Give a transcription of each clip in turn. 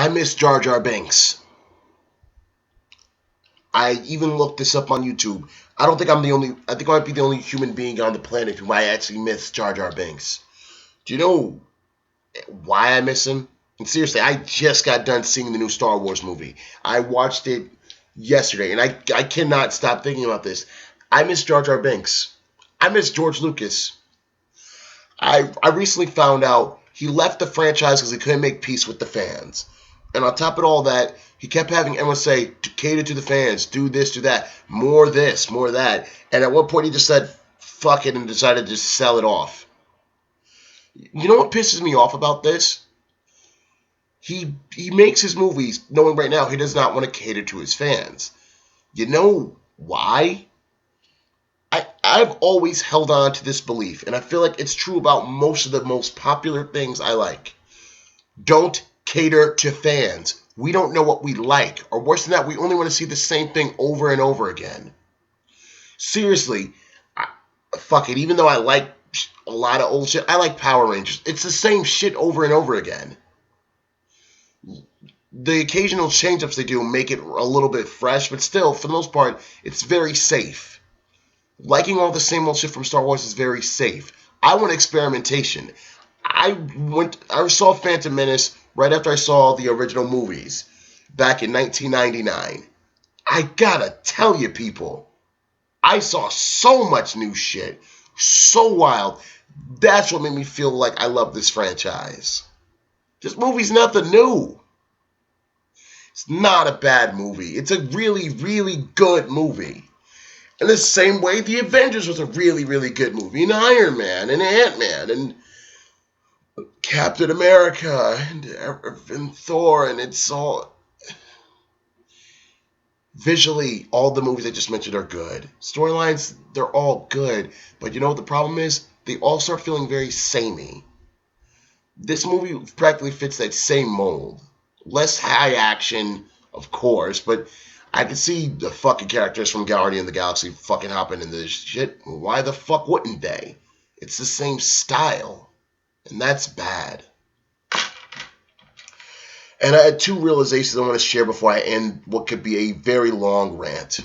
I miss Jar Jar Binks. I even looked this up on YouTube. I don't think I'm the only. I think I might be the only human being on the planet who might actually miss Jar Jar Binks. Do you know why I miss him? And seriously, I just got done seeing the new Star Wars movie. I watched it yesterday, and I cannot stop thinking about this. I miss Jar Jar Binks. I miss George Lucas. I recently found out he left the franchise because he couldn't make peace with the fans. And on top of all that, he kept having everyone say, to cater to the fans, do this, more that. And at one point he just said, fuck it, and decided to just sell it off. You know what pisses me off about this? He makes his movies knowing right now he does not want to cater to his fans. You know why? I've always held on to this belief, and I feel like it's true about most of the most popular things I like. Don't cater to fans. We don't know what we like. Or worse than that, we only want to see the same thing over and over again. Seriously, fuck it. Even though I like a lot of old shit, I like Power Rangers. It's the same shit over and over again. The occasional change-ups they do make it a little bit fresh, but still, for the most part, it's very safe. Liking all the same old shit from Star Wars is very safe. I want experimentation. I saw Phantom Menace right after I saw the original movies back in 1999. I gotta tell you, people, I saw so much new shit, so wild. That's what made me feel like I love this franchise. This movie's nothing new. It's not a bad movie. It's a really, really good movie. In the same way, The Avengers was a really, really good movie. And Iron Man, and Ant-Man, and Captain America, and Thor, and it's all... Visually, all the movies I just mentioned are good. Storylines, they're all good. But you know what the problem is? They all start feeling very samey. This movie practically fits that same mold. Less high action, of course, but... I can see the fucking characters from Guardian of the Galaxy fucking hopping into this shit. Why the fuck wouldn't they? It's the same style. And that's bad. And I had two realizations I want to share before I end what could be a very long rant.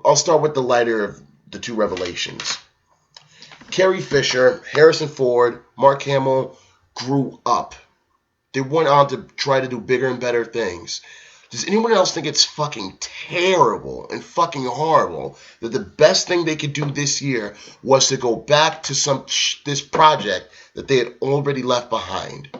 I'll start with the lighter of the two revelations. Carrie Fisher, Harrison Ford, Mark Hamill grew up. They went on to try to do bigger and better things. Does anyone else think it's fucking terrible and fucking horrible that the best thing they could do this year was to go back to this project that they had already left behind?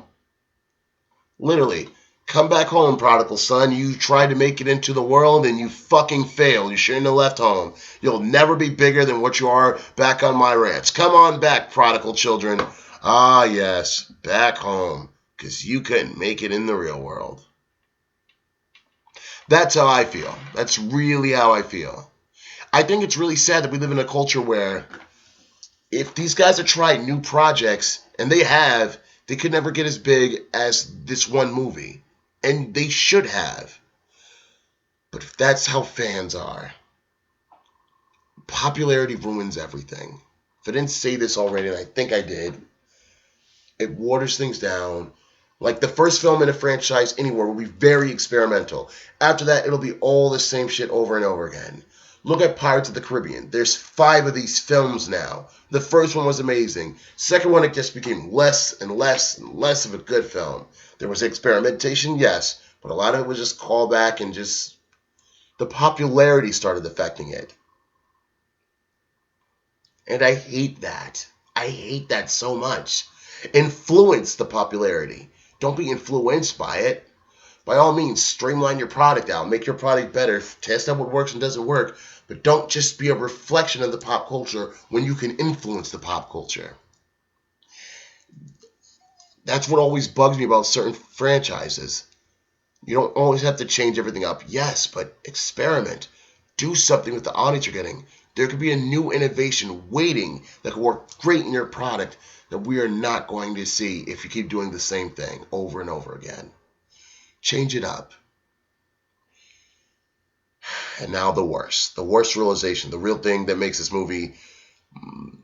Literally, come back home, prodigal son. You tried to make it into the world and you fucking failed. You shouldn't have left home. You'll never be bigger than what you are back on my ranch. Come on back, prodigal children. Ah, yes, back home, because you couldn't make it in the real world. That's how I feel. That's really how I feel. I think it's really sad that we live in a culture where if these guys have tried new projects, and they could never get as big as this one movie. And they should have. But if that's how fans are, popularity ruins everything. If I didn't say this already, and I think I did, it waters things down. Like the first film in a franchise anywhere will be very experimental. After that, it'll be all the same shit over and over again. Look at Pirates of the Caribbean. There's 5 of these films now. The first one was amazing. Second one, it just became less and less and less of a good film. There was experimentation, yes, but a lot of it was just callback and just the popularity started affecting it. And I hate that. I hate that so much. Influence the popularity. Don't be influenced by it. By all means, streamline your product out. Make your product better. Test out what works and doesn't work. But don't just be a reflection of the pop culture when you can influence the pop culture. That's what always bugs me about certain franchises. You don't always have to change everything up. Yes, but experiment. Do something with the audience you're getting. There could be a new innovation waiting that could work great in your product that we are not going to see if you keep doing the same thing over and over again. Change it up. And now the worst realization, the real thing that makes this movie...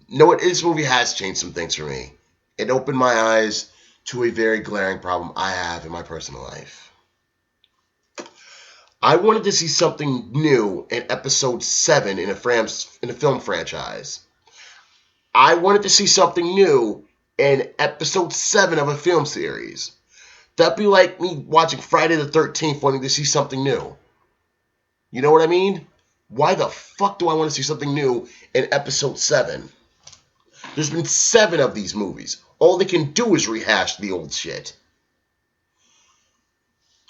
this movie has changed some things for me. It opened my eyes to a very glaring problem I have in my personal life. I wanted to see something new in episode 7 in a film franchise. I wanted to see something new in episode 7 of a film series. That'd be like me watching Friday the 13th wanting to see something new. You know what I mean? Why the fuck do I want to see something new in episode 7? There's been 7 of these movies. All they can do is rehash the old shit.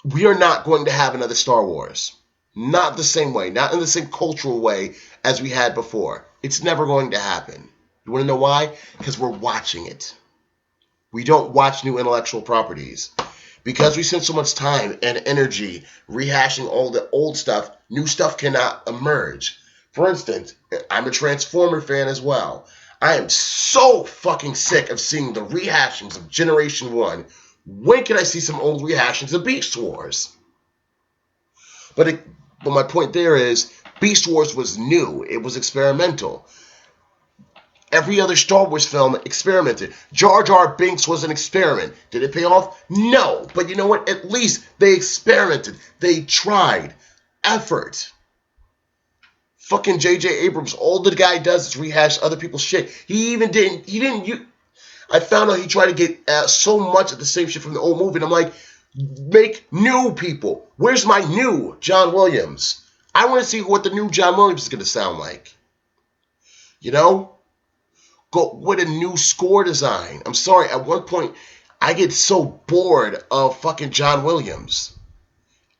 We are not going to have another Star Wars. Not the same way. Not in the same cultural way as we had before. It's never going to happen. You want to know why? Because we're watching it. We don't watch new intellectual properties. Because we spend so much time and energy rehashing all the old stuff, new stuff cannot emerge. For instance, I'm a Transformer fan as well. I am so fucking sick of seeing the rehashings of Generation 1. When can I see some old rehashings of Beast Wars? But my point there is, Beast Wars was new. It was experimental. Every other Star Wars film experimented. Jar Jar Binks was an experiment. Did it pay off? No. But you know what? At least they experimented. They tried. Effort. Fucking J.J. Abrams, all the guy does is rehash other people's shit. I found out he tried to get so much of the same shit from the old movie, and I'm like, make new people. Where's my new John Williams? I want to see what the new John Williams is going to sound like. You know? Go with a new score design. I'm sorry, at one point, I get so bored of fucking John Williams.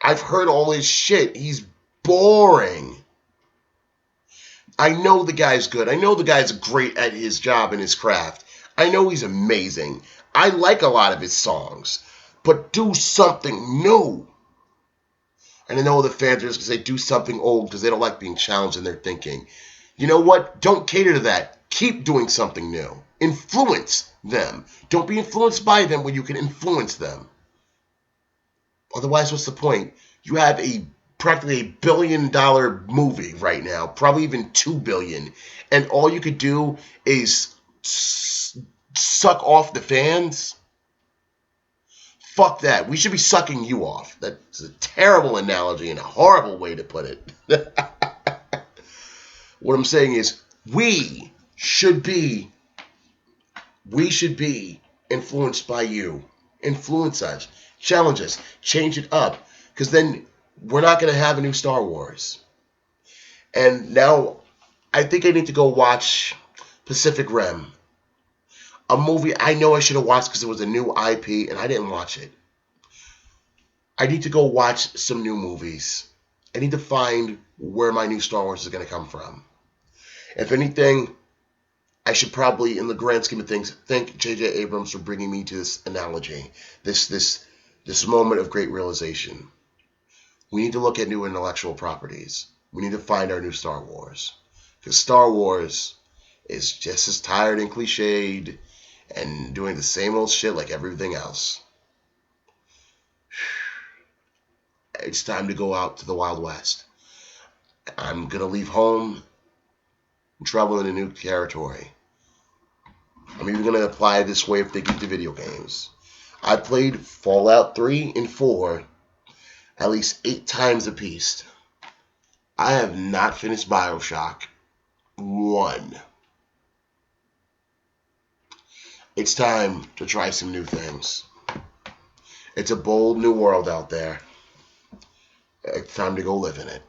I've heard all his shit. He's boring. I know the guy's good. I know the guy's great at his job and his craft. I know he's amazing. I like a lot of his songs. But do something new. And I know the fans are just going to say do something old because they don't like being challenged in their thinking. You know what? Don't cater to that. Keep doing something new. Influence them. Don't be influenced by them when you can influence them. Otherwise, what's the point? You have practically $1 billion movie right now, probably even $2 billion, and all you could do is suck off the fans? Fuck that. We should be sucking you off. That's a terrible analogy and a horrible way to put it. What I'm saying is, we should be influenced by you. Influence us. Challenge us. Change it up. Because then we're not going to have a new Star Wars. And now I think I need to go watch Pacific Rim. A movie I know I should have watched because it was a new IP and I didn't watch it. I need to go watch some new movies. I need to find where my new Star Wars is going to come from. If anything, I should probably, in the grand scheme of things, thank J.J. Abrams for bringing me to this analogy, this moment of great realization. We need to look at new intellectual properties. We need to find our new Star Wars. Because Star Wars is just as tired and cliched and doing the same old shit like everything else. It's time to go out to the Wild West. I'm going to leave home and travel into new territory. I'm even going to apply this way of thinking to video games. I played Fallout 3 and 4 at least 8 times apiece. I have not finished BioShock 1. It's time to try some new things. It's a bold new world out there. It's time to go live in it.